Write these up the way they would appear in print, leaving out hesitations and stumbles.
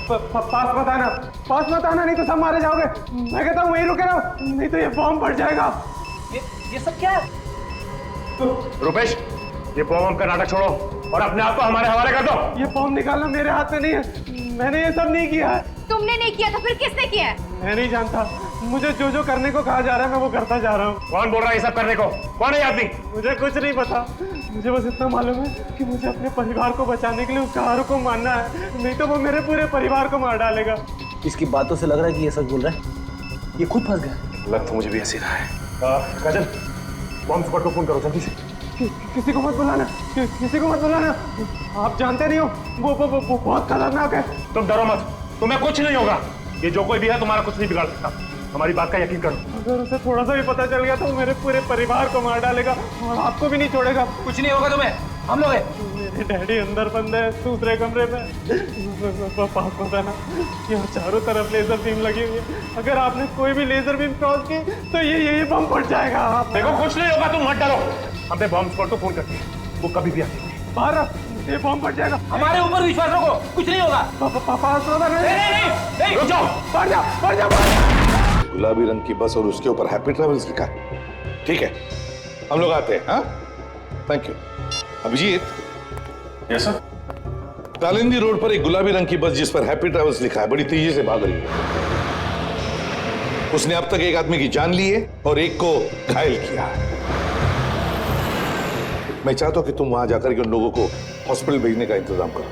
पास मत आना, नहीं तो सब मारे जाओगे। मैं कहता हूँ वहीं रुके रहो, नहीं तो ये बॉम्ब फट जाएगा। ये सब क्या है? रुपेश, ये बॉम्ब का नाटक छोड़ो और अपने आप को हमारे हवाले कर दो। ये बॉम्ब निकालना मेरे हाथ में नहीं है, मैंने ये सब नहीं किया है। तुमने नहीं किया तो फिर किसने किया है? मैं नहीं जानता, मुझे जो जो करने को कहा जा रहा है मैं वो करता जा रहा हूँ। कौन बोल रहा है ये सब करने को? कौन है ये आदमी? मुझे कुछ नहीं पता, मुझे बस इतना मालूम है कि मुझे अपने परिवार को बचाने के लिए उस कार को मारना है, नहीं तो वो मेरे पूरे परिवार को मार डालेगा। इसकी बातों से लग रहा है कि ये सच बोल रहा है। ये खुद फंस गया। लग तो मुझे भी ऐसी रहा है। काजल, बॉम्ब स्क्वाड को फोन करो जल्दी से। किसी को मत बुलाना, किसी को मत बुलाना। आप जानते नहीं हो वो बहुत खतरनाक है। तुम डरो मत, तुम्हें कुछ नहीं होगा। ये जो कोई भी है तुम्हारा कुछ नहीं बिगाड़ सकता, हमारी बात का यकीन करो। अगर उसे थोड़ा सा भी पता चल गया तो मेरे पूरे परिवार को मार डालेगा और आपको भी नहीं छोड़ेगा। कुछ नहीं होगा तुम्हें, हम लोग हैं। मेरे डैडी अंदर बंद है दूसरे कमरे में। पास पता ना, यहाँ चारों तरफ लेजर बीम लगी हुई है, अगर आपने कोई भी लेजर बीम क्रॉस की तो ये बम फट जाएगा। देखो कुछ नहीं होगा, तुम मत डरो। हमने बॉम्ब स्क्वाड को फोन कर दिया, वो कभी भी आते हैं। बाहर ये बम फट जाएगा। हमारे ऊपर विश्वास रखो, कुछ नहीं होगा। पास पता नहीं, रुक जाओ, बढ़ जा। गुलाबी रंग की बस और उसके ऊपर हैप्पी ट्रैवल्स लिखा है। ठीक है, हम लोग आते हैं। हाँ, thank you. Abhijeet. Yes sir. Talindi road पर एक गुलाबी रंग की बस जिस पर हैप्पी ट्रैवल्स लिखा है बड़ी तेजी से भाग रही है। उसने अब तक एक आदमी की जान ली है और एक को घायल किया है। मैं चाहता हूं कि तुम वहां जाकर के उन लोगों को हॉस्पिटल भेजने का इंतजाम करो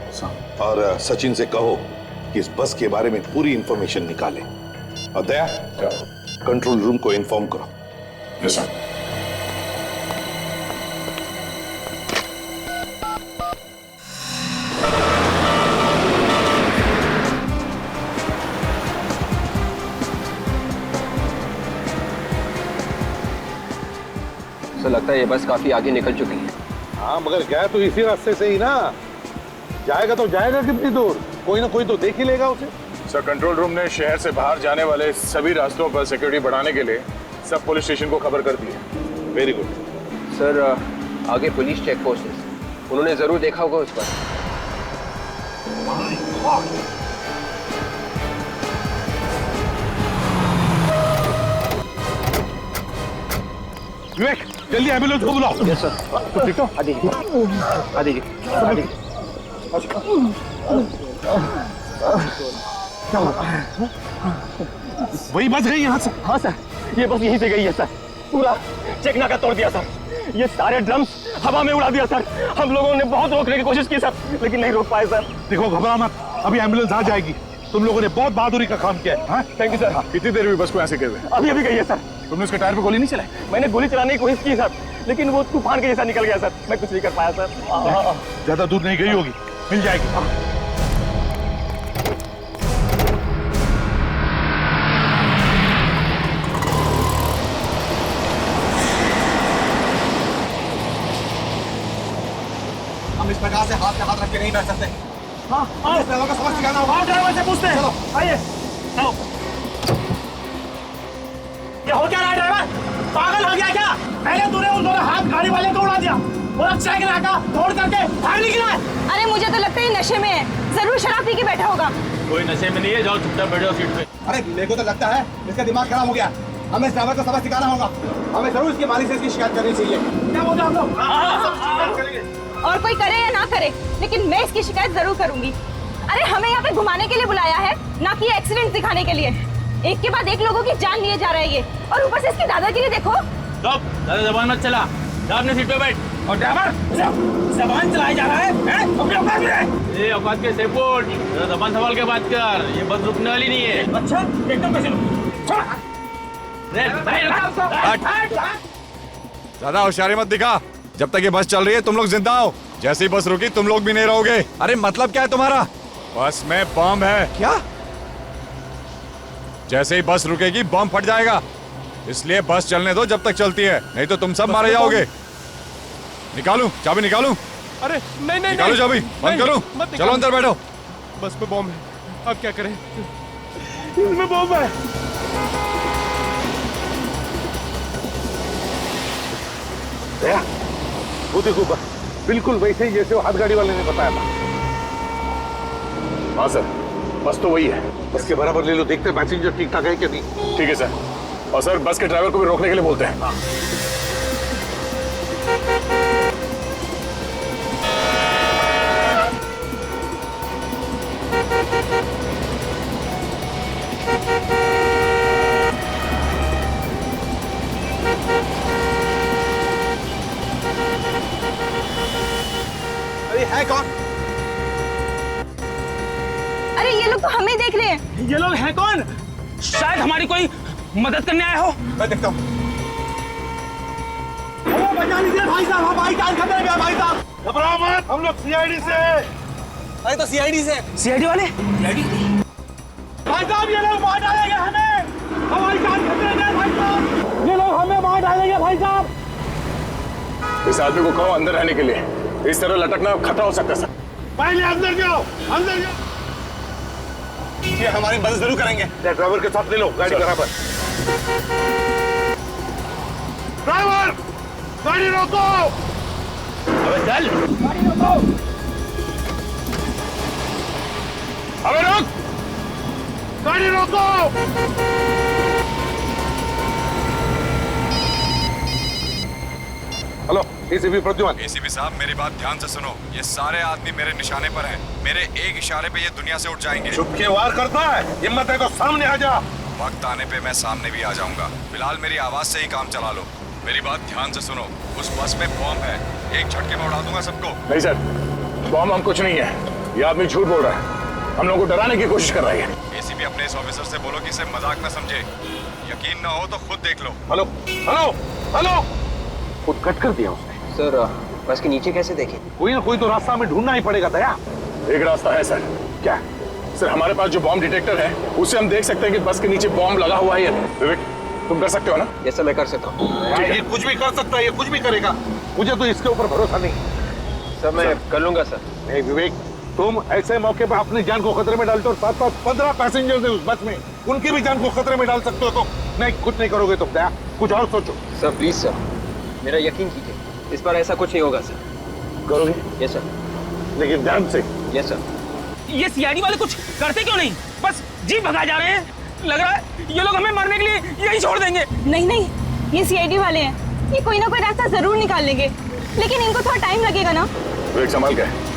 और सचिन से कहो कि इस बस के बारे में पूरी इंफॉर्मेशन निकाले। और दया, कंट्रोल रूम को इन्फॉर्म करो। Yes sir. तो लगता है ये बस काफी आगे निकल चुकी है। हाँ, मगर गया तो इसी रास्ते से ही ना। जाएगा तो जाएगा कितनी दूर? कोई ना कोई तो देख ही लेगा उसे। सर, कंट्रोल रूम ने शहर से बाहर जाने वाले सभी रास्तों पर सिक्योरिटी बढ़ाने के लिए सब पुलिस स्टेशन को खबर कर दी है। Very good. सर, आगे पुलिस चेक पोस्ट है, उन्होंने जरूर देखा होगा उस पर। विवेक, जल्दी एम्बुलेंस को बुलाओ। Yes sir. ठीक हो? आदि वही बच गई यहाँ से। हाँ सर, ये बस यहीं से गई है सर। पूरा चेक नाका तोड़ दिया सर, ये सारे ड्रम्स हवा में उड़ा दिया सर। हम लोगों ने बहुत रोकने की कोशिश की सर, लेकिन नहीं रोक पाए सर। देखो, घबरा मत, अभी एम्बुलेंस आ जाएगी। तुम लोगों ने बहुत बहादुरी का काम किया है। Thank you sir. कितनी देर हुई बस को ऐसे हुए? अभी अभी गई है सर। तुमने उसके टायर पे गोली नहीं चलाई? मैंने गोली चलाने की कोशिश की सर, लेकिन वो तूफान के जैसा निकल गया सर, मैं कुछ नहीं कर पाया सर। ज्यादा दूर नहीं गई होगी, मिल जाएगी। हम इस प्रकार से हाथ पे हाथ रख के नहीं बैठ सकते। हाँ, ड्राइवर को सबक सिखाना होगा। ड्राइवर से पूछते हैं। चलो आइए। चलो। ये हो क्या रहा है ड्राइवर? पागल हो गया क्या? पहले तूने उन दोनों हाथ गाड़ी वाले को उड़ा दिया और अब चेक नाका तोड़ करके भाग निकला है। अरे मुझे तो लगता है ये नशे में है, जरूर शराब पी के बैठा होगा। कोई नशे में नहीं है, जाओ चुपचाप बैठो सीट पे। अरे मेरे को तो लगता है इसका दिमाग खराब हो गया। हमें इस ड्राइवर को सबक सिखाना होगा। हमें जरूर इसके मालिक से इसकी शिकायत करनी चाहिए। क्या बोलते हो आप लोग? और कोई करे या ना करे, लेकिन मैं इसकी शिकायत जरूर करूंगी। अरे हमें यहाँ पे घुमाने के लिए बुलाया है, ना कि एक्सीडेंट दिखाने के लिए। एक के बाद एक लोगों की जान लिए जा रहा है ये, और ऊपर से इसकी दादागिरी देखो। ज्यादा जबान मत चला, जा अपने सीट पे बैठ। और ड्राइवर जबान चलाया जा रहा है, अपने औकात में रह। ये औकात के सेपोर्ट, जरा जबान संभाल के बात कर, ये बस रुकने वाली नहीं है। अच्छा, एकदम कैसे ज्यादा होशियारी मत दिखा। जब तक ये बस चल रही है तुम लोग जिंदा हो, जैसी बस रुकी तुम लोग भी नहीं रहोगे। अरे मतलब क्या है तुम्हारा? बस में बम है। क्या? जैसे ही बस रुकेगी बम फट जाएगा, इसलिए बस चलने दो जब तक चलती है, नहीं तो तुम सब मारे जाओगे। निकालूं चाबी? निकालूं? अरे नहीं नहीं निकालो चाबी, बंद करो, चलो अंदर बैठो। बस पे बॉम्ब है, अब क्या करें? इसमें बॉम्ब है। वो देखो, बिल्कुल वैसे ही जैसे वो हाथ गाड़ी वाले ने बताया था। हाँ सर, बस तो वही है। बस के बराबर ले लो, देखते हैं पैसेंजर ठीक ठाक है कि नहीं। ठीक है सर। और सर बस के ड्राइवर को भी रोकने के लिए बोलते हैं। अरे है कौन? अरे ये लोग तो हमें देख रहे हैं। ये लोग हैं कौन? शायद हमारी कोई मदद करने आए हो। मैं देखता हूँ। अरे बचा लीजिए भाई साहब, हमारी जान खतरे में है भाई साहब। घबराओ मत, हम लोग सीआईडी से हैं। अरे तो सीआईडी से। सीआईडी वाले? भाई साहब ये लोग मार डालेंगे हमें, हमारी जान खतरे में है भाई साहब। ये लोग हमें मार डालेंगे भाई साहब। इस आदमी को कहो अंदर रहने के लिए, इस तरह लटकना खतरा हो सकता है सर। पहले अंदर जाओ, अंदर जाओ। ये हमारी मदद जरूर करेंगे। ड्राइवर के साथ ले लो गाड़ी बराबर। ड्राइवर गाड़ी रोको। अबे चल, गाड़ी रोको। अबे रोक, गाड़ी रोको। Hello ACP Pradyuman. एसीपी साहब मेरी बात ध्यान से सुनो, ये सारे आदमी मेरे निशाने पर हैं। मेरे एक इशारे पे ये दुनिया से उठ जाएंगे। चुप के वार करता है, हिम्मत है तो सामने आ जा। वक्त आने पे मैं सामने भी आ जाऊंगा, फिलहाल मेरी आवाज से ही काम चला लो। मेरी बात ध्यान से सुनो, उस बस में बॉम्ब है, एक झटके में उड़ा दूंगा सबको। नहीं सर, बॉम्ब हम कुछ नहीं है। ये आदमी झूठ बोल रहा है, हम लोगों को डराने की कोशिश कर रहा है। एसीपी अपने इस ऑफिसर से बोलो कि इसे मजाक न समझे, यकीन ना हो तो खुद देख लो। हेलो हेलो हेलो, खुद कट कर दिया उसने। सर बस के नीचे कैसे देखें? कोई ना कोई तो रास्ता हमें ढूंढना ही पड़ेगा। दया, एक रास्ता है सर। क्या? सर हमारे पास जो बॉम्ब डिटेक्टर है उससे हम देख सकते हैं कि बस के नीचे बॉम्ब लगा हुआ है या नहीं। विवेक तुम कर सकते हो ना? ये सब मैं कर सकता हूँ। ये कुछ भी कर सकता है, ये कुछ भी करेगा। मुझे तो इसके ऊपर भरोसा नहीं। सर मैं कर लूंगा सर। नहीं विवेक, तुम ऐसे मौके पर अपनी जान को खतरे में डालते हो। साथ साथ 15 पैसेंजर्स हैं उस बस में, उनकी भी जान को खतरे में डाल सकते हो। तो नहीं, कुछ नहीं करोगे तुम। दया, कुछ और सोचो। सर प्लीज सर, मेरा यकीन कीजिए, इस बार ऐसा कुछ नहीं होगा सर। करोगे? Yes sir. लेकिन ध्यान से। Yes sir. ये सीआईडी वाले कुछ करते क्यों नहीं? बस जीप भगा जा रहे हैं। लग रहा है ये लोग हमें मारने के लिए यही छोड़ देंगे। नहीं नहीं, ये सीआईडी वाले हैं, ये कोई ना कोई रास्ता जरूर निकाल लेंगे, लेकिन इनको थोड़ा टाइम लगेगा ना। विवेक संभाल के।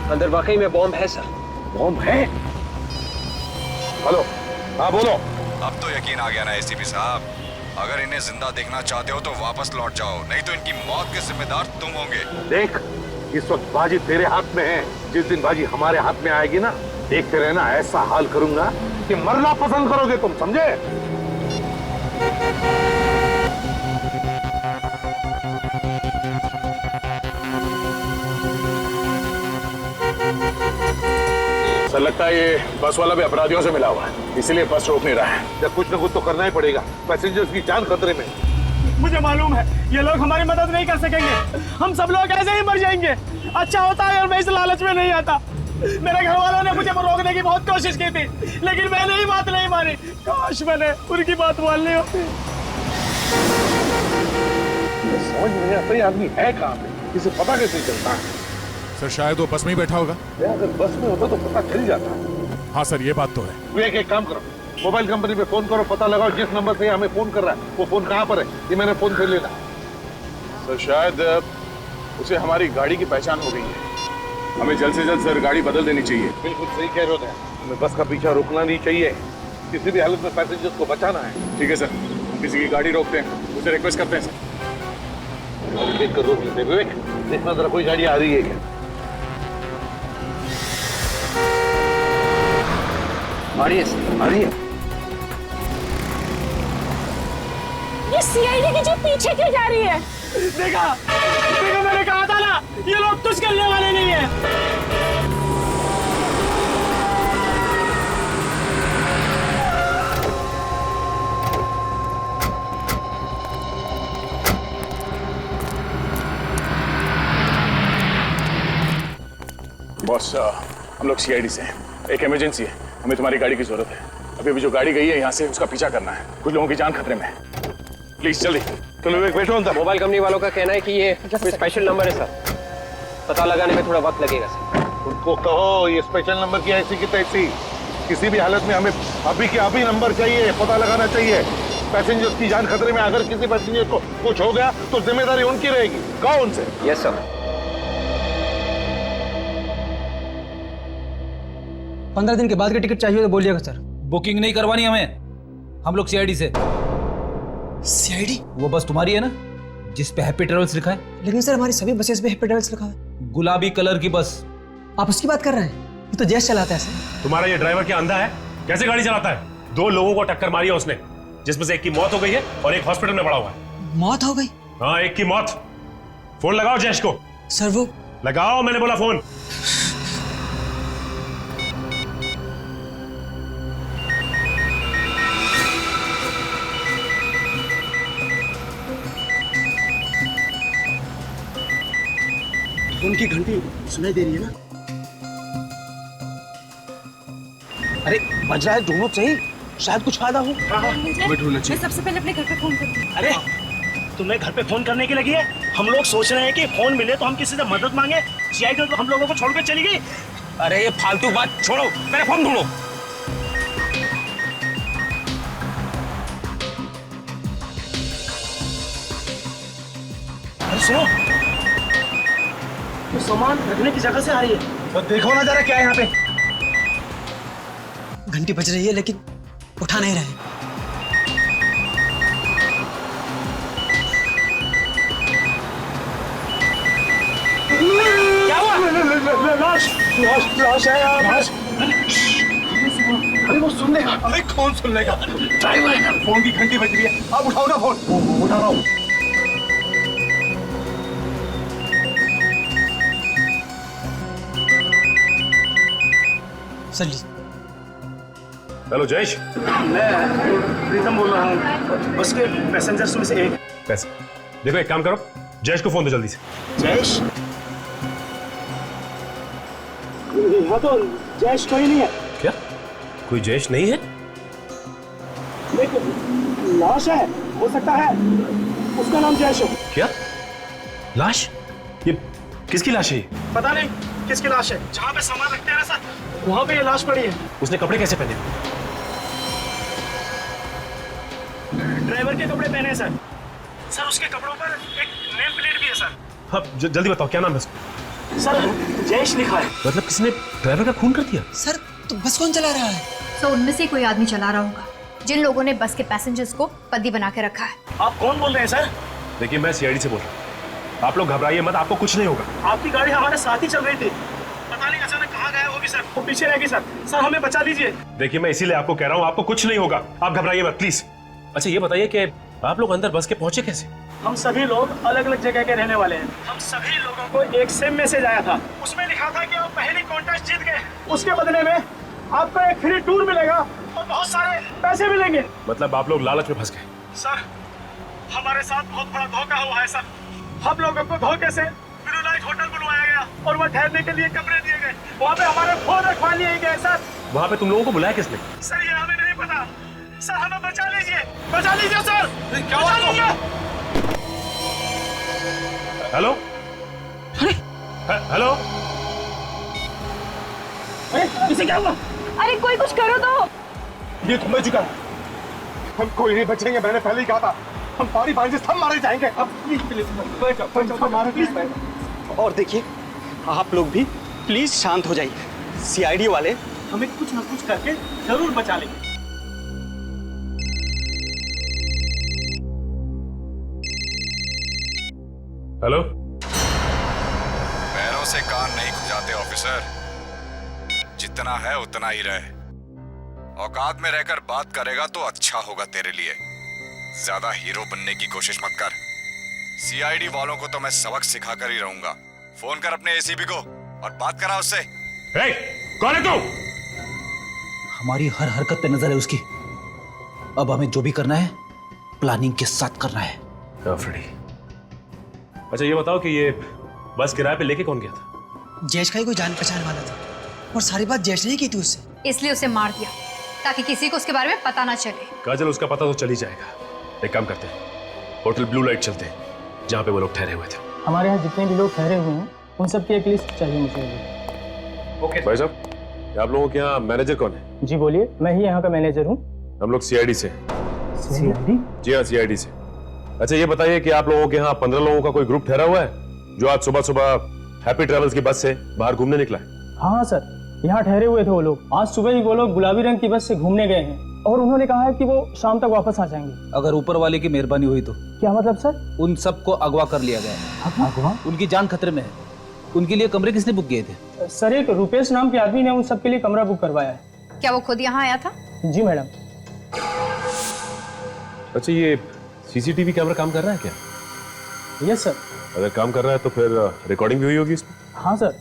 अंदर वाकई में बॉम्ब है सर। बॉम्ब है? हेलो, हाँ बोलो। अब तो यकीन आ गया ना एसीपी साहब, अगर इन्हें जिंदा देखना चाहते हो तो वापस लौट जाओ, नहीं तो इनकी मौत के जिम्मेदार तुम होंगे। देख, इस वक्त बाजी तेरे हाथ में है, जिस दिन बाजी हमारे हाथ में आएगी ना, देखते रहना, ऐसा हाल करूंगा कि मरना पसंद करोगे तुम, समझे? सर लगता है ये बस वाला भी अपराधियों से मिला हुआ है, इसीलिए बस रोक नहीं रहा है। जब कुछ न कुछ तो करना ही पड़ेगा, पैसेंजर्स की जान खतरे में। मुझे मालूम है ये लोग हमारी मदद नहीं कर सकेंगे, हम सब लोग ऐसे ही मर जाएंगे। अच्छा होता है अगर मैं इस लालच में नहीं आता। मेरे घर वालों ने मुझे रोकने की बहुत कोशिश की थी, लेकिन मैंने ही बात नहीं मानी। काश मैंने उनकी बात मान ली होती। समझ नहीं आता ये आदमी है कहाँ पे, इसे पता कैसे चलता है? सर शायद वो बस में ही बैठा होगा। अगर बस में होता तो पता चल जाता। हाँ सर, ये बात तो है। विवेक एक काम करो, मोबाइल कंपनी पे फोन करो, पता लगाओ जिस नंबर से हमें फोन कर रहा है वो फोन कहाँ पर है, ये मैंने फोन से लेना। सर शायद उसे हमारी गाड़ी की पहचान हो गई है, हमें जल्द से जल्द सर गाड़ी बदल देनी चाहिए। बिल्कुल सही कह रहे हो, हमें बस का पीछा रोकना नहीं चाहिए, किसी भी हालत में पैसेंजर्स को बचाना है। ठीक है सर, हम किसी की गाड़ी रोकते हैं, उसे रिक्वेस्ट करते हैं सर। देख कर रोक लेते। विवेक देखना जरा कोई गाड़ी आ रही है क्या? आ रही है सर, आ रही है। ये सीआईडी की जीप पीछे क्यों जा रही है? देखा देखा, मैंने कहा था ना ये लोग कुछ करने वाले नहीं है। बॉस हम लोग सीआईडी से हैं। एक इमरजेंसी है, हमें तुम्हारी गाड़ी की जरूरत है। अभी जो गाड़ी गई है यहाँ से, उसका पीछा करना है। कुछ लोगों की जान खतरे में है। प्लीज जल्दी। चलो विवेक, बैठो अंदर। मोबाइल कंपनी वालों का कहना है कि ये कोई स्पेशल नंबर है सर, पता लगाने में थोड़ा वक्त लगेगा सर। उनको कहो ये स्पेशल नंबर की ऐसी की तैसी, किसी भी हालत में हमें अभी के अभी नंबर चाहिए, पता लगाना चाहिए। पैसेंजर्स की जान खतरे में, अगर किसी पैसेंजर को कुछ हो गया तो जिम्मेदारी उनकी रहेगी। कहो उनसे। Yes sir. 15 दिन के बाद की टिकट चाहिए तो बोलिएगा सर। बुकिंग नहीं करवानी हमें, हम लोग सीआईडी से। सीआईडी? वो बस तुम्हारी है ना, जिस पे हैप्पी ट्रेवल्स लिखा है? लेकिन सर हमारी सभी बसेस पे हैप्पी ट्रेवल्स लिखा है। गुलाबी कलर की बस। आप उसकी बात कर रहे हैं? ये तो जैश चलाता है सर। तुम्हारा ये ड्राइवर क्या अंधा है? कैसे गाड़ी चलाता है? 2 लोगों को टक्कर मारी है उसने, जिसमें से एक की मौत हो गई है और एक हॉस्पिटल में पड़ा हुआ है। मौत हो गई? हाँ, एक की मौत। फोन लगाओ जैश को। सर वो लगाओ, मैंने बोला फोन। उनकी घंटी सुनाई दे रही है ना? अरे बज रहा है, ढूंढो सही, शायद कुछ फायदा हो। मैं सबसे पहले अपने घर पे फोन करूंगी। अरे तुम्हें घर पे फोन करने की लगी है? हम लोग सोच रहे हैं कि फोन मिले तो हम किसी से मदद मांगे। सीआईडी तो हम लोगों को छोड़कर चली गई। अरे ये फालतू बात छोड़ो, मेरा फोन ढूंढो। अरे सुनो, तो सामान रखने की जगह से आ रही है। तो देखो ना जरा क्या है यहाँ पे। घंटी बज रही है लेकिन उठा नहीं रहे। क्या हुआ? लाश लाश है यार, लाश। अरे वो सुन लेगा। अरे कौन सुन लेगा? ड्राइवर है। फोन की घंटी बज रही है, आप उठाओ ना फोन। उठा रहा हूँ। Sir hello Jayesh. मैं प्रीतम बोल रहा हूँ, बस के पैसेंजर्स में से एक। पैसे देखो, एक काम करो, जयेश को फोन दो जल्दी से। जयेश? यहाँ तो जयेश कोई नहीं है। क्या कोई जयेश नहीं है? एक लाश है, हो सकता है उसका नाम जयेश हो। क्या लाश? ये किसकी लाश है? पता नहीं किसकी लाश है। जहाँ पे सामान रखते हैं ना सर, वहाँ पे ये लाश पड़ी है। उसने कपड़े कैसे पहने? ड्राइवर के कपड़े पहने हैं सर। सर उसके कपड़ों पर एक नेम प्लेट भी है सर। हाँ, जल्दी बताओ क्या नाम है उसका? सर जयेश लिखा है। मतलब किसने ड्राइवर का खून कर दिया? सर तो बस कौन चला रहा है? तो उनमें से कोई आदमी चला रहा होगा, जिन लोगों ने बस के पैसेंजर्स को बंदी बना के रखा है। आप कौन बोल रहे हैं सर? देखिए, मैं सीआईडी से बोल रहा हूँ। आप लोग घबराइए मत, आपको कुछ नहीं होगा। आपकी गाड़ी हमारे साथ ही चल रही थी, पता नहीं अचानक कहाँ गया होगी सर। वो पीछे रह गई सर। सर हमें बचा दीजिए। देखिए, मैं इसीलिए आपको कह रहा हूँ, आपको कुछ नहीं होगा, आप घबराइए मत प्लीज। अच्छा ये बताइए कि आप लोग अंदर बस के पहुंचे कैसे? हम सभी लोग अलग अलग जगह के रहने वाले हैं। हम सभी लोगों को एक सेम मैसेज आया था, उसमें लिखा था कि आप पहली कॉन्टेस्ट जीत गए, उसके बदले में आपको एक फ्री टूर मिलेगा और बहुत सारे पैसे मिलेंगे। मतलब आप लोग लालच में फंस गए? सर हमारे साथ बहुत बड़ा धोखा हुआ है सर। हम लोगों को धोखे से ब्लू होटल बुलवाया गया और वहाँ ठहरने के लिए कमरे दिए गए। वहाँ पे हमारे फोन रखवा लिए गए सर। वहाँ पे तुम लोगों को बुलाया किसने? सर ये हमें नहीं पता। सर हमें बचा लीजिए सर। क्या हुआ? हेलो हेलो, अरे इसे क्या हुआ? अरे कोई कुछ करो तो। ये थम चुका है, हम कोई नहीं बचेंगे। मैंने पहले ही कहा था, हम पानी पानी से सब मारे जाएंगे। अब प्लीज। और देखिए, आप लोग भी प्लीज शांत हो जाइए। सीआईडी वाले हमें कुछ ना कुछ करके जरूर बचा लेंगे। हेलो। पैरों से कान नहीं खुजाते ऑफिसर, जितना है उतना ही रहे। औकात में रहकर बात करेगा तो अच्छा होगा तेरे लिए। ज्यादा हीरो बनने की कोशिश मत कर। सीआईडी वालों को तो मैं सबक सिखाकर ही रहूंगा। फोन कर अपने एसीपी को और बात करा उससे। कौन है तू? हमारी हर हरकत पे नजर है उसकी। अब हमें जो भी करना है प्लानिंग के साथ करना है। अच्छा ये बताओ कि ये बस किराए पे लेके कौन गया था? जयेश का ही कोई जान पहचान वाला था, और सारी बात जयश्री ने की थी उससे, इसलिए उसे मार दिया ताकि किसी को उसके बारे में पता ना चले। काजल, उसका पता तो चल ही जाएगा। एक काम करते हैं, होटल ब्लू लाइट चलते हैं जहाँ पे वो लोग ठहरे हुए थे। हमारे यहाँ जितने भी लोग ठहरे हुए हैं उन सब की एक लिस्ट चाहिए मुझे। ओके भाई साहब, आप लोगों के यहाँ मैनेजर कौन है? जी बोलिए, मैं ही यहाँ का मैनेजर हूँ। हम लोग सीआईडी से। सीआईडी? जी हाँ, सीआईडी से। अच्छा ये बताइए कि आप लोगों के यहाँ 15 लोगों का कोई ग्रुप ठहरा हुआ है जो आज सुबह सुबह हैप्पी ट्रेवल्स की बस से बाहर घूमने निकला है? हाँ सर, यहाँ ठहरे हुए थे वो लोग। आज सुबह ही वो लोग गुलाबी रंग की बस से घूमने गए हैं और उन्होंने कहा है कि वो शाम तक वापस आ जाएंगे। अगर ऊपर वाले की मेहरबानी हुई तो? क्या मतलब सर? उन सबको अगवा कर लिया गया है। अगवा? उनकी जान खतरे में है। उनके लिए कमरे किसने बुक किए थे? सर, एक रुपेश नाम के आदमी ने उन सबके लिए कमरा बुक करवाया है। क्या वो खुद यहाँ आया था? जी मैडम। अच्छा ये सीसीटीवी कैमरा काम कर रहा है क्या? Yes sir. अगर काम कर रहा है तो फिर रिकॉर्डिंग भी हुई होगी इसमें? हाँ सर,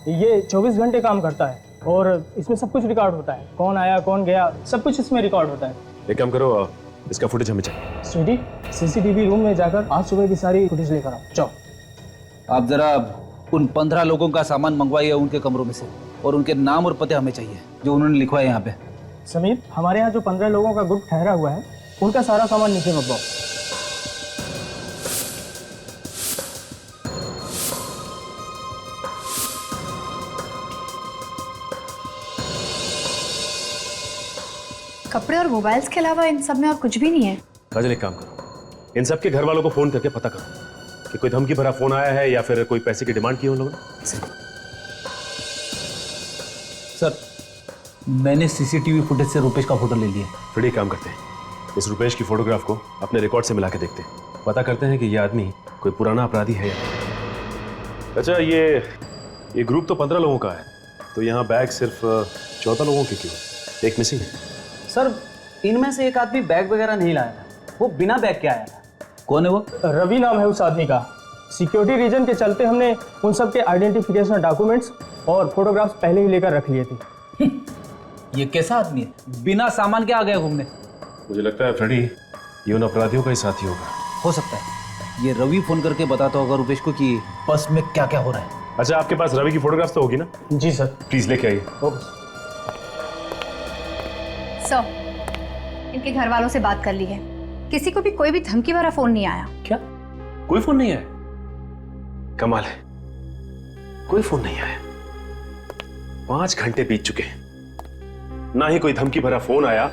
ये 24 घंटे काम करता है और इसमें सब कुछ रिकॉर्ड होता है। कौन आया कौन गया सब कुछ इसमें रिकॉर्ड होता है। एक काम करो, इसका फुटेज हमें चाहिए। स्वीटी, सीसीटीवी रूम में जाकर आज सुबह की सारी फुटेज लेकर आओ। जाओ। आप जरा उन 15 लोगों का सामान मंगवाइए उनके कमरों में से, और उनके नाम और पते हमें चाहिए जो उन्होंने लिखवाए यहाँ पे। समीर, हमारे यहाँ जो 15 लोगों का ग्रुप ठहरा हुआ है उनका सारा सामान नीचे मंगवाओ। कपड़े और मोबाइल्स के अलावा इन सब में और कुछ भी नहीं है। काजल एक काम करो, इन सबके घर वालों को फोन करके पता करो कि कोई धमकी भरा फोन आया है या फिर कोई पैसे की डिमांड की उन लोगों ने। सर, मैंने सीसीटीवी फुटेज से रुपेश का फोटो ले लिया। फिर एक काम करते हैं, इस रुपेश की फोटोग्राफ को अपने रिकॉर्ड से मिला के देखते हैं, पता करते हैं कि ये आदमी कोई पुराना अपराधी है या नहीं। अच्छा ये ग्रुप तो 15 लोगों का है, तो यहाँ बैग सिर्फ 14 लोगों के क्यों? एक मिसिंग है। सर, इनमें से एक आदमी बैग वगैरह नहीं लाया था, वो बिना बैग के आया था। कौन है वो? रवि नाम है उस आदमी का। सिक्योरिटी रीजन के चलते हमने उन सब के आइडेंटिफिकेशन डॉक्यूमेंट्स और फोटोग्राफ्स पहले ही लेकर रख लिए थे। ये कैसा आदमी है, बिना सामान के आ गया घूमने? मुझे लगता है फ्रेडी ये उन अपराधियों का ही साथी होगा। हो सकता है ये रवि फोन करके बताता होगा रुपेश को कि बस में क्या क्या हो रहा है। अच्छा आपके पास रवि की फोटोग्राफ तो होगी ना? जी सर। प्लीज लेके आइए। सर, इनके घर वालों से बात कर ली है, किसी को भी कोई भी धमकी भरा फोन नहीं आया। क्या? कोई फोन नहीं आया? कमाल है, कोई फोन नहीं आया। 5 घंटे बीत चुके हैं, ना ही कोई धमकी भरा फोन आया,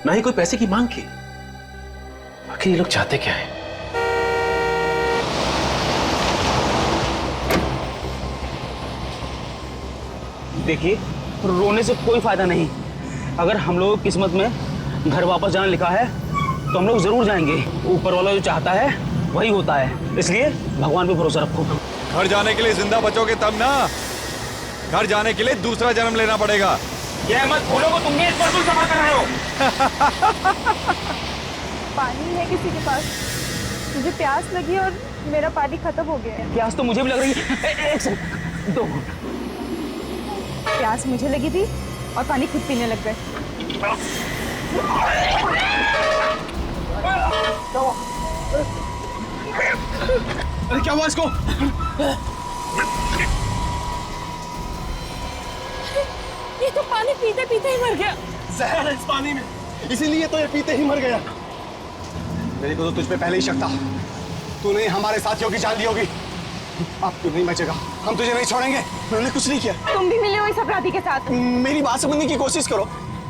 ना ही कोई पैसे की मांग की। आखिर ये लोग चाहते क्या हैं? देखिए, रोने से कोई फायदा नहीं। अगर हम लोग किस्मत में घर वापस जाना लिखा है तो हम लोग जरूर जाएंगे। ऊपर वाला जो चाहता है वही होता है, इसलिए भगवान पे भरोसा रखो। घर जाने के लिए जिंदा बचोगे तब ना, घर जाने के लिए दूसरा जन्म लेना पड़ेगा। ये मत भूलो को तुम भी इस पर जमा कर रहे हो। पानी है किसी के पास? मुझे प्यास लगी और मेरा पानी खत्म हो गया है। प्यास तो मुझे भी लग रही है। एक सेकंड, दो। प्यास मुझे लगी थी और पानी खुद पीने लग गए। अरे क्या हुआ इसको? ये तो पानी पीते पीते ही मर गया। जहर है इस पानी में, इसीलिए तो ये पीते ही मर गया। मेरे को तो तुझ पे पहले ही शक था, तूने हमारे साथियों की जान ली होगी। अब तू नहीं बचेगा, हम तुझे नहीं छोड़ेंगे। मैंने कुछ नहीं किया। तुम भी मिले हो इस अपराधी के साथ? मेरी बात समझने की कोशिश करो,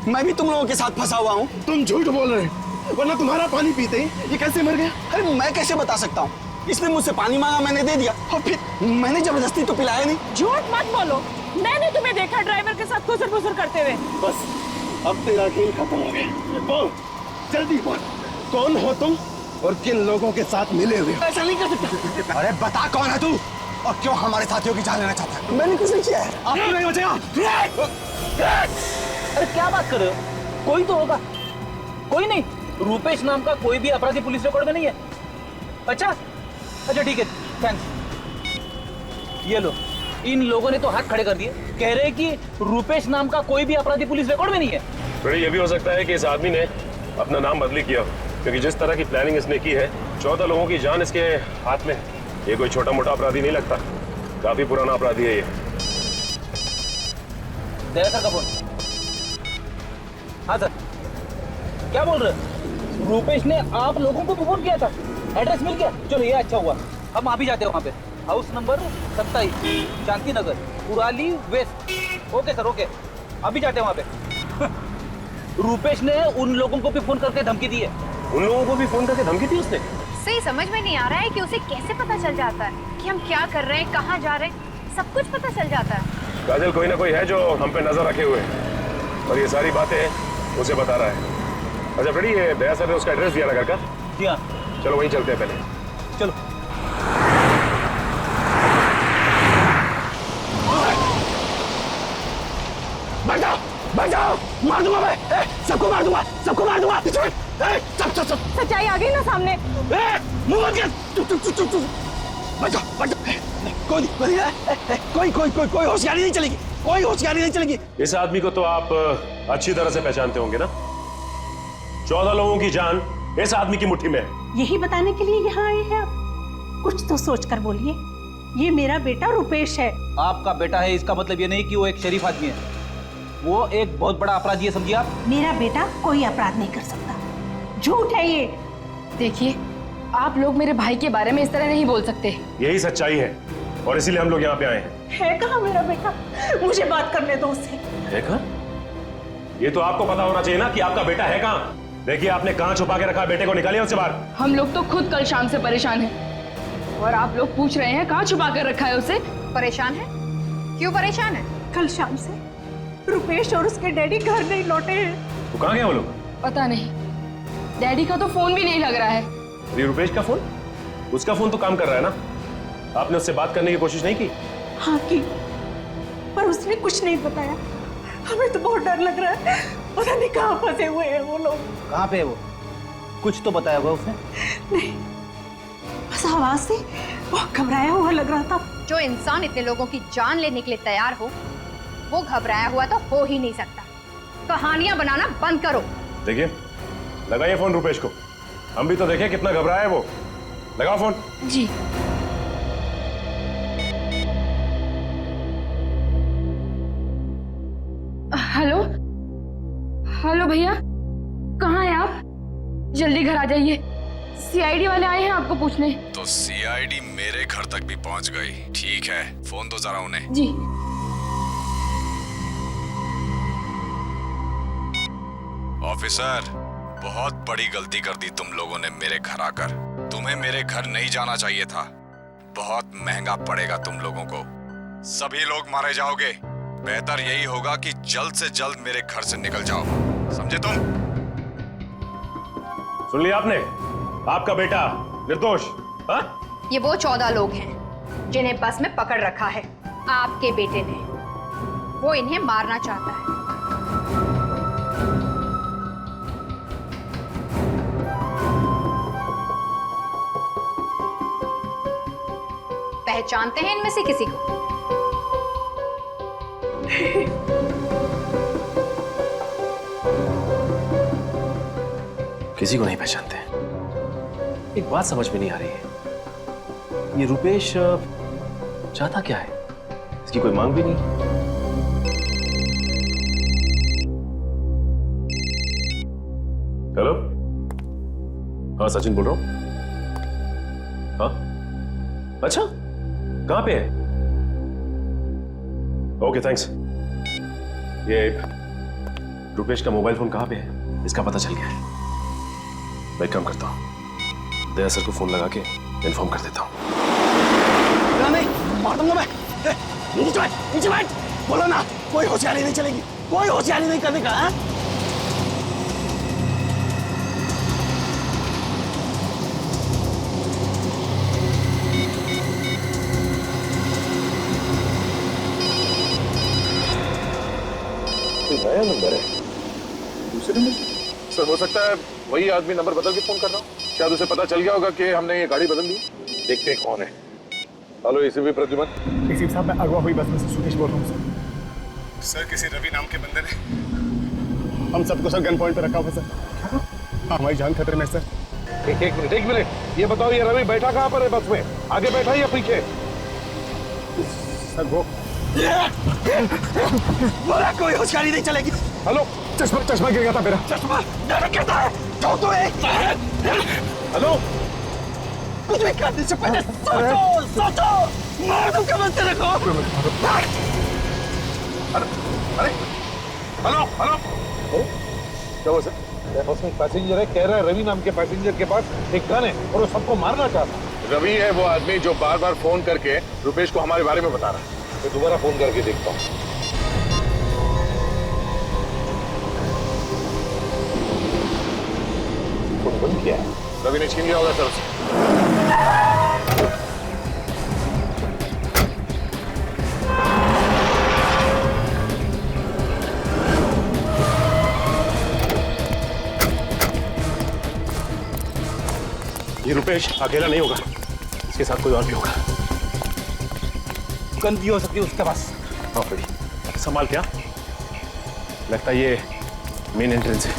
मैं भी तुम लोगों के साथ फंसा हुआ हूँ। तुम झूठ बोल रहे हो, वरना तुम्हारा पानी पीते ही ये कैसे मर गया? अरे मैं कैसे बता सकता हूँ? इसने मुझसे पानी मांगा, मैंने दे दिया, और फिर मैंने जबरदस्ती तो पिलाया नहीं। झूठ मत बोलो, मैंने तुम्हें देखा ड्राइवर के साथ खुसर-फुसर करते हुए। बस अब तेरा खेल खत्म हो गया। बोल, जल्दी बोल, कौन हो तुम और किन लोगों के साथ मिले हुए हो? ऐसा नहीं कर सकते। अरे बता कौन है तू और क्यों हमारे साथियों की जान लेना चाहता है? मैंने कुछ नहीं किया है। आपको नहीं बचेगा। अरे क्या बात कर रहे हो? कोई तो होगा। कोई नहीं, रुपेश नाम का कोई भी अपराधी पुलिस रिकॉर्ड में नहीं है। अच्छा ठीक है, थैंक्स। ये लो, इन लोगों ने तो हाथ खड़े कर दिए, कह रहे कि रुपेश नाम का कोई भी अपराधी पुलिस रिकॉर्ड में नहीं है। फ्रेडी ये भी हो सकता है कि इस आदमी ने अपना नाम बदली किया, क्योंकि जिस तरह की प्लानिंग इसने की है, 14 लोगों की जान इसके हाथ में। ये कोई छोटा मोटा अपराधी नहीं लगता, काफी पुराना अपराधी है ये। दया सर का फोन। हाँ सर, क्या बोल रहे? रूपेश ने आप लोगों को फोन किया था, एड्रेस मिल गया? चलो ये अच्छा हुआ, हम अभी जाते हैं वहाँ पे। House number 27 Shanti Nagar, Kurali west. Okay sir, okay, अभी जाते हैं वहाँ पे। रूपेश ने उन लोगों को भी फोन करके धमकी दी है। उन लोगों को भी फोन करके धमकी दी उसने? सही समझ में नहीं आ रहा है कि उसे कैसे पता चल जाता है कि हम क्या कर रहे हैं, कहाँ जा रहे हैं, सब कुछ पता चल जाता है। काजल, कोई ना कोई है जो हम पे नजर रखे हुए है और ये सारी बातें उसे बता रहा है। अच्छा फ्रेडी, ये दया सर ने उसका एड्रेस दिया ना घर का? जी हाँ। चलो वहीं चलते हैं पहले। चलो। बचाओ, बचाओ, मार दूंगा मैं, सबको मार दूंगा, सबको मार दूंगा। सब सच्चाई आ गई ना सामने। मुंह बंद कर। बचाओ, बचाओ। कोई होशियारी नहीं चलेगी, कोई होशियारी नहीं चलेगी। इस आदमी को तो आप अच्छी तरह से पहचानते होंगे ना? 14 लोगों की जान इस आदमी की मुट्ठी में है। यही बताने के लिए यहाँ आए हैं आप? कुछ तो सोच कर बोलिए। ये मेरा बेटा रुपेश है। आपका बेटा है इसका मतलब ये नहीं कि वो एक शरीफ आदमी है, वो एक बहुत बड़ा अपराधी है, समझिए आप। मेरा बेटा कोई अपराध नहीं कर सकता, झूठ है ये। देखिए, आप लोग मेरे भाई के बारे में इस तरह नहीं बोल सकते। यही सच्चाई है और इसीलिए हम लोग यहाँ पे आए हैं। है कहाँ मेरा बेटा? मुझे बात करने दो उससे। है कहाँ? ये तो आपको पता होना चाहिए ना कि आपका बेटा है कहाँ। देखिए, आपने कहाँ छुपा के रखा? बेटे को निकालिए उससे बाहर। हम लोग तो खुद कल शाम से परेशान हैं और आप लोग पूछ रहे हैं कहाँ छुपा कर रखा है उसे। परेशान है? क्यों परेशान है? कल शाम से रुपेश और उसके डैडी घर नहीं लौटे हैं। तो कहाँ गए वो लोग? पता नहीं, डैडी का तो फोन भी नहीं लग रहा है। अरे रुपेश का फोन? उसका फोन तो काम कर रहा है ना? आपने उससे बात करने की कोशिश नहीं की? हाँ की, पर उसने कुछ नहीं बताया। हमें तो बहुत डर लग रहा है, पता नहीं कहाँ फंसे हुए हैं वो लोग। कहाँ पे है वो? कुछ तो बताया होगा उसने? नहीं, बस आवाज से वो घबराया हुआ लग रहा था। जो इंसान इतने लोगों की जान लेने के लिए तैयार हो, वो घबराया हुआ तो हो ही नहीं सकता। कहानियां बनाना बंद करो। देखिए, लगाइए फोन रुपेश को, हम भी तो देखें कितना घबराया है वो। लगाओ फोन। जी। हेलो, हेलो भैया, कहाँ हैं आप? जल्दी घर आ जाइए, सीआईडी वाले आए हैं आपको पूछने। तो सीआईडी मेरे घर तक भी पहुंच गई। ठीक है, फोन दो जरा उन्हें। जी। ऑफिसर, बहुत बड़ी गलती कर दी तुम लोगों ने मेरे घर आकर। तुम्हें मेरे घर नहीं जाना चाहिए था, बहुत महंगा पड़ेगा तुम लोगों को। सभी लोग मारे जाओगे। बेहतर यही होगा कि जल्द से जल्द मेरे घर से निकल जाओ, समझे तुम? सुन लिया आपने? आपका बेटा निर्दोष। हाँ? ये वो 14 लोग हैं जिन्हें बस में पकड़ रखा है आपके बेटे ने। वो इन्हें मारना चाहता है। पहचानते हैं इनमें से किसी को? किसी को नहीं पहचानते। एक बात समझ में नहीं आ रही है, ये रुपेश चाहता क्या है? इसकी कोई मांग भी नहीं। हेलो, हाँ सचिन बोल रहा हूं। हाँ, अच्छा, कहां पे है? Okay thanks. ये रुपेश का मोबाइल फोन कहां पे है? इसका पता चल गया है। मैं एक काम करता हूं, दया सर को फोन लगा के इन्फॉर्म कर देता हूं। नहीं, मार दूंगा मैं। नीचे बैठ, नीचे बैठ। बोलो ना, कोई होशियारी नहीं चलेगी, कोई होशियारी नहीं करने का। हाँ? नया नंबर है, दूसरे नंबर से? सर हो सकता है वही आदमी नंबर बदल के फोन कर रहा हूँ। शायद उसे पता चल गया होगा कि हमने ये गाड़ी बदल दी। देखते हैं कौन है। Hello ACP Pradyuman. एसीपी साहब, मैं अगवा हुई बस में से सुकेश बोल रहा हूँ सर। किसी रवि नाम के बंदे ने हम सबको सर गन पॉइंट पे रखा हुआ सर। हमारी जान खतरे में सर। एक मिनट, ये बताओ ये रवि बैठा कहाँ पर है बस में? आगे बैठा या पीछे? सर वो बोला कोई होशियारी नहीं चलेगी। हेलो, चश्मा चश्मा गिर गया था मेरा। चश्मा मेरा गिरता है। जो तू एक हेलो, कुछ भी करने से पहले सोचो सोचो। मार दूंगा मैं तेरे को। अरे हेलो हेलो, क्या हुआ सर? बस में पैसेंजर है, कह रहा है रवि नाम के पैसेंजर के पास एक गन है और वो सबको मारना चाहता है। रवि है वो आदमी जो बार बार फोन करके रुपेश को हमारे बारे में बता रहा है। मैं दोबारा फोन करके देखता हूँ। फोन बंद किया है, रवि ने छीन लिया होगा सर उसे। ये रुपेश अकेला नहीं होगा, इसके साथ कोई और भी होगा। गन भी हो सकती है उसके पास। हाँ फ्रेडी, संभाल क्या? लगता है ये मेन एंट्रेंस है।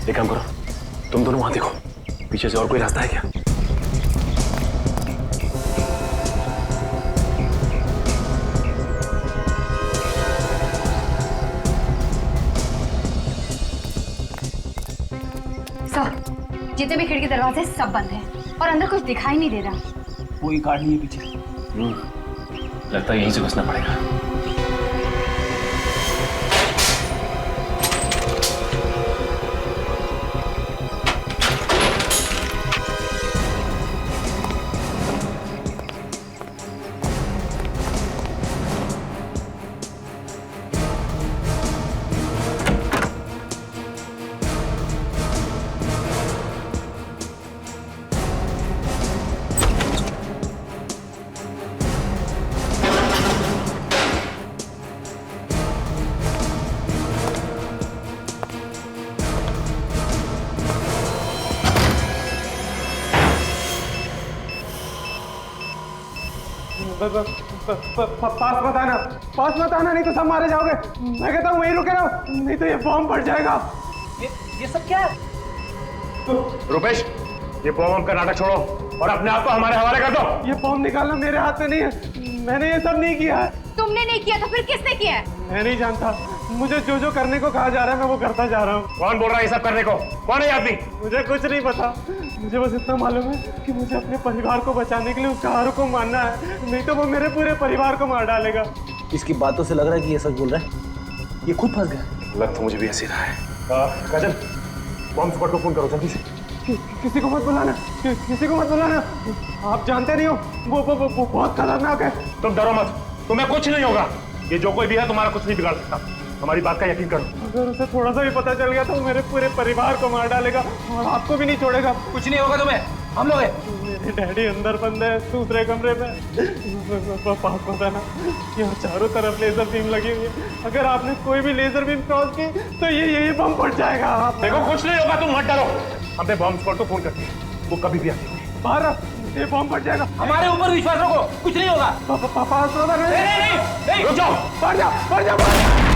एक काम करो, तुम दोनों वहां देखो, पीछे से और कोई रास्ता है क्या? जितने भी खिड़की दरवाजे सब बंद हैं और अंदर कुछ दिखाई नहीं दे रहा। कोई गार्ड नहीं है पीछे। लगता है यहीं से घुसना पड़ेगा। पास मत आना नहीं तो सब मारे जाओगे। मैं कहता हूँ वहीं रुके रहो, नहीं तो ये बॉम्ब फट जाएगा। ये सब क्या है? रुपेश, ये बॉम्ब का नाटक छोड़ो और अपने आप को हमारे हवाले कर दो। ये बॉम्ब निकालना मेरे हाथ में नहीं है, मैंने ये सब नहीं किया है। तुमने नहीं किया तो फिर किसने किया है? मैं नहीं जानता, मुझे जो जो करने को कहा जा रहा है मैं वो करता जा रहा हूँ। कौन बोल रहा है ये सब करने को? कौन है आदमी? मुझे कुछ नहीं पता, मुझे बस इतना मालूम है कि मुझे अपने परिवार को बचाने के लिए उस कार को मारना है, नहीं तो वो मेरे पूरे परिवार को मार डालेगा। इसकी बातों से लग रहा है कि ये सच बोल रहा है। ये खुद फंस गया। लग तो मुझे भी ऐसे रहा है। काजल, बॉम्ब स्क्वाड को फोन करो जल्दी से। किसी को मत बुलाना, किसी को मत बुलाना। आप जानते नहीं हो वो बहुत खतरनाक है। तुम डरो मत, तुम्हें कुछ नहीं होगा। ये जो कोई भी है तुम्हारा कुछ नहीं बिगाड़ सकता। हमारी बात का यकीन करो। अगर उसे थोड़ा सा भी पता चल गया तो वो मेरे पूरे परिवार को मार डालेगा और आपको भी नहीं छोड़ेगा। कुछ नहीं होगा तुम्हें, हम लोग हैं। मेरे डैडी अंदर बंद है दूसरे कमरे में। पास पता ना, यहाँ चारों तरफ लेजर बीम लगी हुई है। अगर आपने कोई भी लेजर बीम क्रॉस की तो ये बम फट जाएगा। देखो कुछ नहीं होगा, तुम मत डरो। हमने बॉम्ब स्क्वाड को फोन कर दिया, वो कभी भी आएंगे। बाहर ये बम फट जाएगा। हमारे ऊपर विश्वास रखो, कुछ नहीं होगा। पास नहीं, रुक जाओ, बढ़ जा, बढ़ जा, बढ़ जा।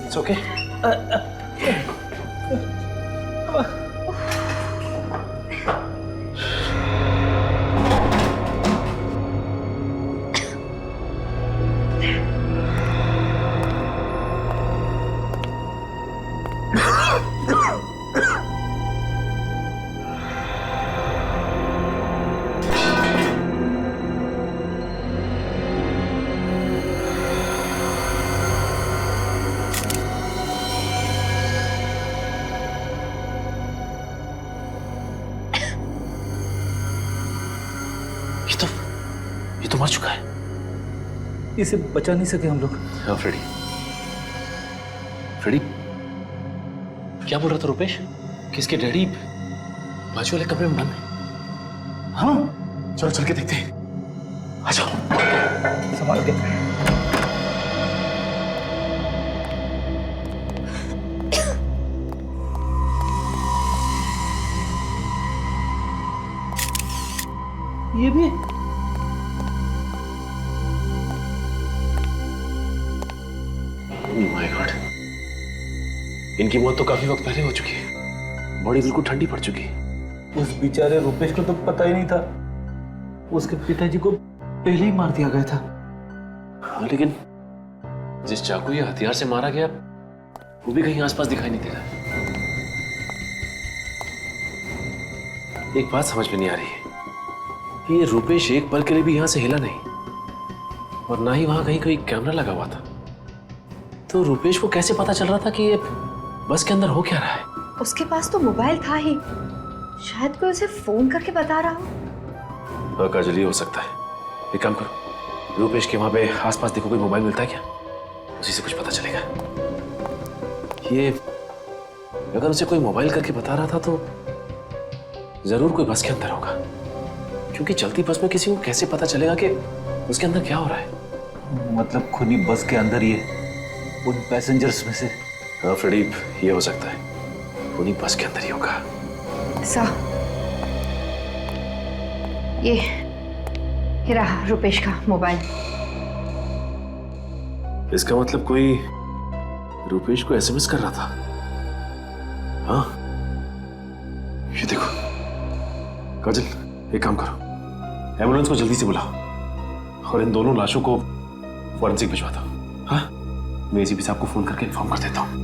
It's okay. ये तो मर चुका है। इसे बचा नहीं सके हम लोग। हाँ फ्रेडी, फ्रेडी क्या बोल रहा था रुपेश? किसके डैडी बाजू वाले कमरे में बंद है? हाँ चलो चल के देखते हैं। आ जाओ, संभाल के। ये भी इनकी मौत तो काफी वक्त पहले हो चुकी है, बॉडी बिल्कुल ठंडी पड़ चुकी है। उस बेचारे रुपेश को तो पता ही नहीं था, उसके पिताजी को पहले ही मार दिया गया था। हाँ, लेकिन जिस चाकू या हथियार से मारा गया वो भी कहीं आसपास दिखाई नहीं दे रहा। एक बात समझ में नहीं आ रही है कि ये रुपेश एक पल के लिए भी यहां से हिला नहीं और ना ही वहां कहीं कोई कैमरा लगा हुआ था। तो रुपेश को कैसे पता चल रहा था कि ये बस के अंदर हो क्या रहा है? उसके पास तो मोबाइल था ही, शायद कोई उसे फोन करके बता रहा हो। हाँ काजल, ये हो सकता है। एक काम करो, रुपेश के वहां पे आसपास देखो, कोई मोबाइल मिलता है क्या? उसी से कुछ पता चलेगा। ये अगर उसे कोई मोबाइल करके बता रहा था तो जरूर कोई बस के अंदर होगा, क्योंकि चलती बस में किसी को कैसे पता चलेगा कि उसके अंदर क्या हो रहा है? मतलब खुद ही बस के अंदर ही है, उन पैसेंजर्स में से। हाँ प्रदीप, ये हो सकता है, उन्हीं बस के अंदर ही होगा। ये रहा रुपेश का मोबाइल। इसका मतलब कोई रुपेश को एसएमएस कर रहा था। हाँ, ये देखो काजल, एक काम करो, एम्बुलेंस को जल्दी से बुलाओ और इन दोनों लाशों को फॉरेंसिक भिजवा दो। हाँ, मैं एसीपी साहब को फोन करके इन्फॉर्म कर देता हूँ।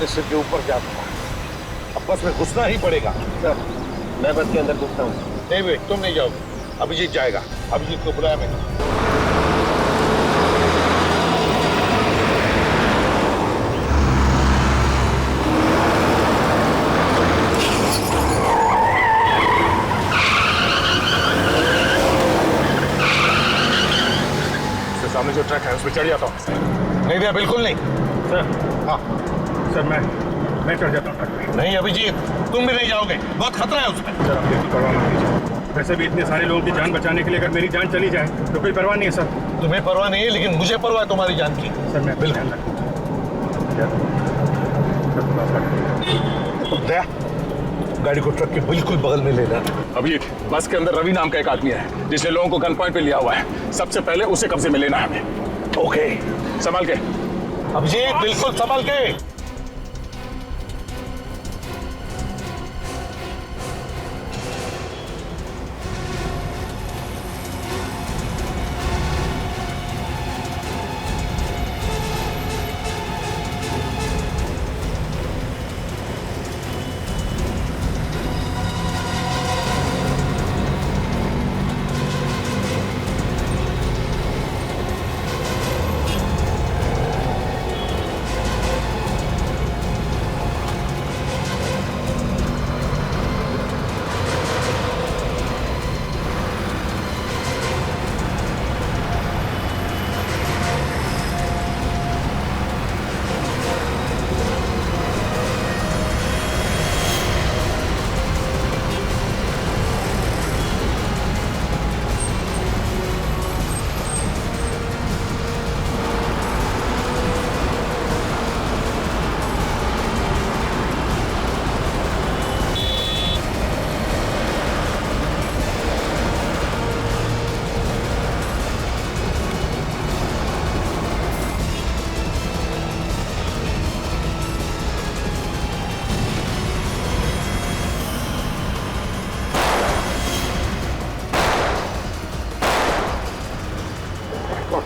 सिर के ऊपर क्या था? अब बस में घुसना ही पड़ेगा। सर, मैं बस के अंदर घुसता हूँ। नहीं भाई, तुम नहीं जाओगे, अभिजीत जाएगा। अभिजीत को बुलाया मैंने। सामने जो ट्रक है उस पर चढ़ जाता हूँ। नहीं भैया, बिल्कुल नहीं। सर, हाँ सर, मैं चढ़ जाता हूँ। नहीं अभिजीत, तुम भी नहीं जाओगे, बहुत खतरा है उसमें। सर, आप बिल्कुल परवाह मत कीजिए। वैसे भी इतने सारे लोगों की जान बचाने के लिए अगर मेरी जान चली जाए तो कोई परवाह नहीं है सर। तुम्हें परवाह नहीं है, लेकिन मुझे परवाह है तुम्हारी जान की। सर मैं बिल्कुल। दया, गाड़ी को ट्रक के बिल्कुल बगल में ले जाना। अभिजीत, बस के अंदर रवि नाम का एक आदमी है जिसने लोगों को गन पॉइंट पे लिया हुआ है। सबसे पहले उसे कब्जे में लेना है हमें। ओके, संभाल के अभिजीत, बिल्कुल संभाल के।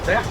दया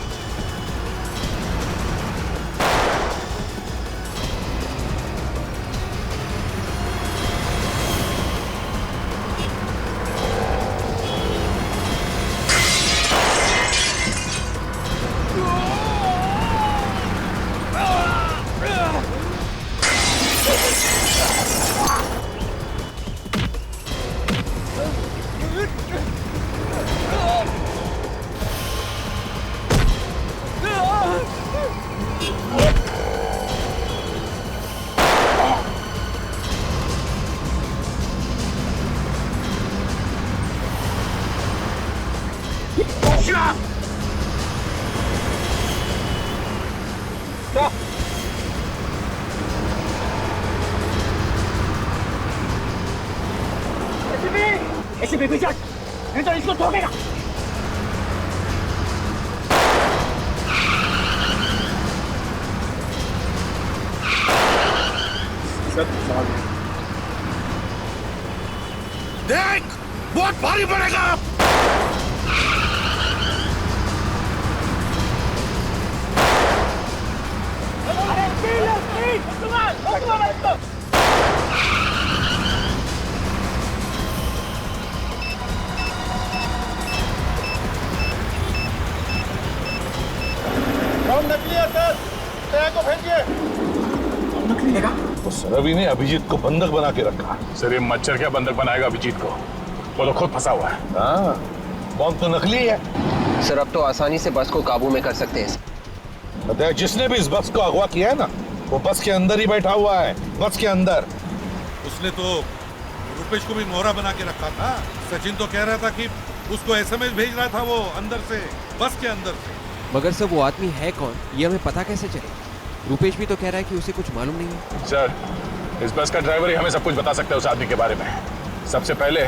एसीपी पीछे हट, नहीं तो इसको ठोकेगा। देख, बहुत भारी पड़ेगा। उस रवि ने अभिजीत को बंधक बना के रखा। सर ये मच्छर क्या बंधक बनाएगा अभिजीत को? वो तो खुद फंसा हुआ है। हाँ, बॉम्ब तो नकली है। सर अब तो आसानी से बस को काबू में कर सकते हैं। जिसने भी इस बस को अगवा किया है ना, वो बस के अंदर ही बैठा हुआ है, बस के अंदर। उसने तो रुपेश को भी मोहरा बना के रखा था। सचिन तो कह रहा था कि उसको एसएमएस भेज रहा था वो अंदर से, बस के अंदर से। मगर सर वो आदमी है कौन, ये हमें पता कैसे चले? रुपेश भी तो कह रहा है कि उसे कुछ मालूम नहीं है। सर इस बस का ड्राइवर ही हमें सब कुछ बता सकता है उस आदमी के बारे में। सबसे पहले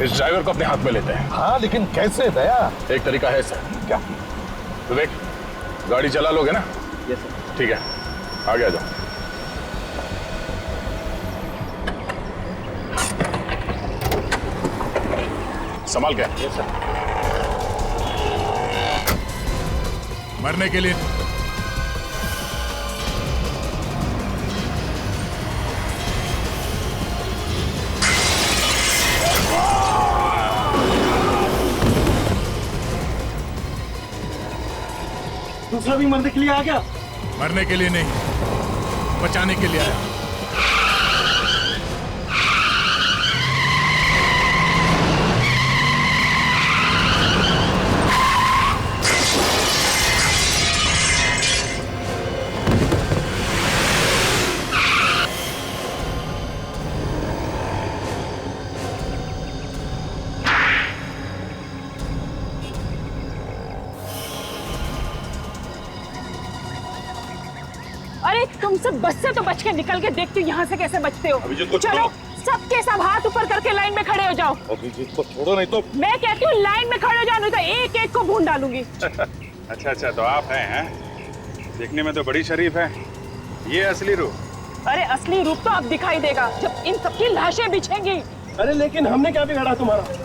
इस ड्राइवर को अपने हाथ में लेते हैं। हाँ लेकिन कैसे दया? एक तरीका है सर। क्या? तो देख, गाड़ी चला लोगे ना? Yes sir. ठीक है, आगे आ जाओ। संभाल के। Yes sir. मरने के लिए दूसरा भी मरने के लिए आ गया। मरने के लिए नहीं, बचाने के लिए आया। अरे तुम सब बस से तो बच के निकल के देखती हो यहाँ से कैसे बचते हो। चलो सबके सब हाथ ऊपर करके लाइन में खड़े हो जाओ। अभिजीत को छोड़ो नहीं तो। मैं कहती हूँ लाइन में खड़े हो जाओ, नहीं तो एक एक को भून डालूंगी। अच्छा तो आप हैं? देखने में तो बड़ी शरीफ है। ये असली रूप? अरे असली रूप तो अब दिखाई देगा जब इन सबकी लाशें बिछेंगी। अरे लेकिन हमने क्या बिगाड़ा तुम्हारा?